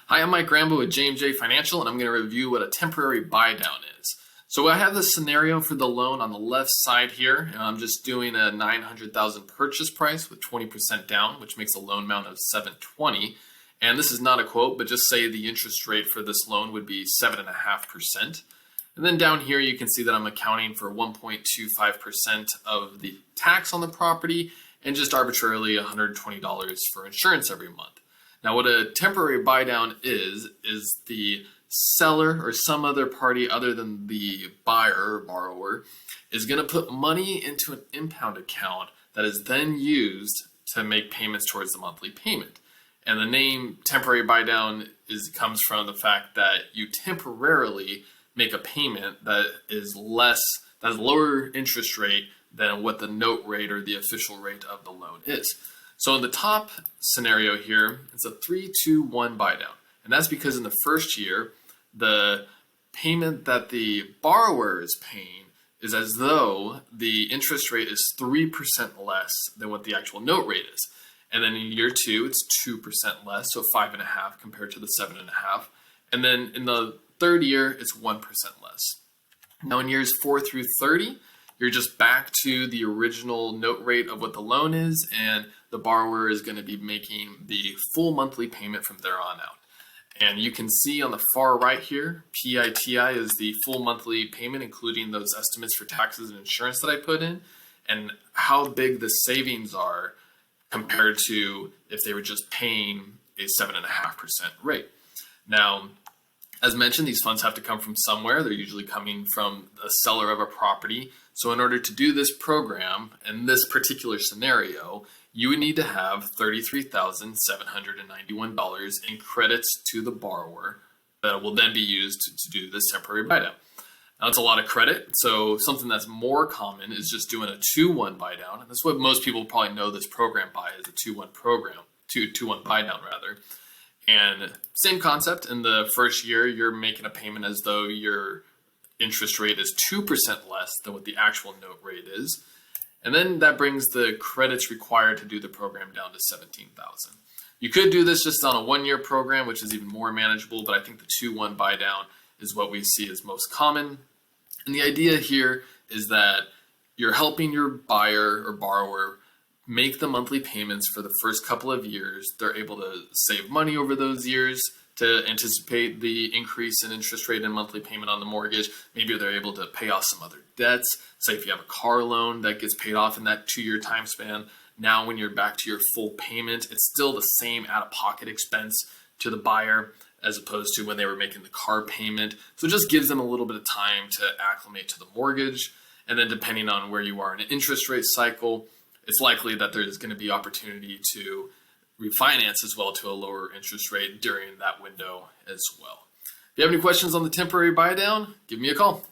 Hi, I'm Mike Rambo with J&J Financial, and I'm going to review what a temporary buy down is. So I have this scenario for the loan on the left side here, and I'm just doing a $900,000 purchase price with 20% down, which makes a loan amount of $720,000. And this is not a quote, but just say the interest rate for this loan would be 7.5%. And then down here, you can see that I'm accounting for 1.25% of the tax on the property and just arbitrarily $120 for insurance every month. Now, what a temporary buy down is the seller or some other party other than the buyer or borrower is going to put money into an impound account that is then used to make payments towards the monthly payment. And the name temporary buy down comes from the fact that you temporarily make a payment that is lower interest rate than what the note rate or the official rate of the loan is. So in the top scenario here, it's a 3-2-1 buy down. And that's because in the first year, the payment that the borrower is paying is as though the interest rate is 3% less than what the actual note rate is. And then in year two, it's 2% less, so 5.5 compared to the 7.5. And then in the third year, it's 1% less. Now in years 4 through 30, you're just back to the original note rate of what the loan is, and the borrower is going to be making the full monthly payment from there on out. And you can see on the far right here, PITI is the full monthly payment, including those estimates for taxes and insurance that I put in, and how big the savings are compared to if they were just paying a 7.5% rate. Now, as mentioned, these funds have to come from somewhere. They're usually coming from the seller of a property. So in order to do this program, in this particular scenario, you would need to have $33,791 in credits to the borrower that will then be used to do this temporary buy down. Now, it's a lot of credit, so something that's more common is just doing a 2-1 buy down. And that's what most people probably know this program by, is a 2-1 program, 2-1 buy down rather. And same concept, in the first year, you're making a payment as though your interest rate is 2% less than what the actual note rate is. And then that brings the credits required to do the program down to $17,000. You could do this just on a 1-year program, which is even more manageable, but I think the 2-1 buy down is what we see as most common. And the idea here is that you're helping your buyer or borrower make the monthly payments for the first couple of years. They're able to save money over those years to anticipate the increase in interest rate and monthly payment on the mortgage. Maybe they're able to pay off some other debts. Say if you have a car loan that gets paid off in that 2-year time span, now when you're back to your full payment, it's still the same out-of-pocket expense to the buyer as opposed to when they were making the car payment. So it just gives them a little bit of time to acclimate to the mortgage. And then depending on where you are in an interest rate cycle, it's likely that there's going to be opportunity to refinance as well to a lower interest rate during that window as well. If you have any questions on the temporary buy down, give me a call.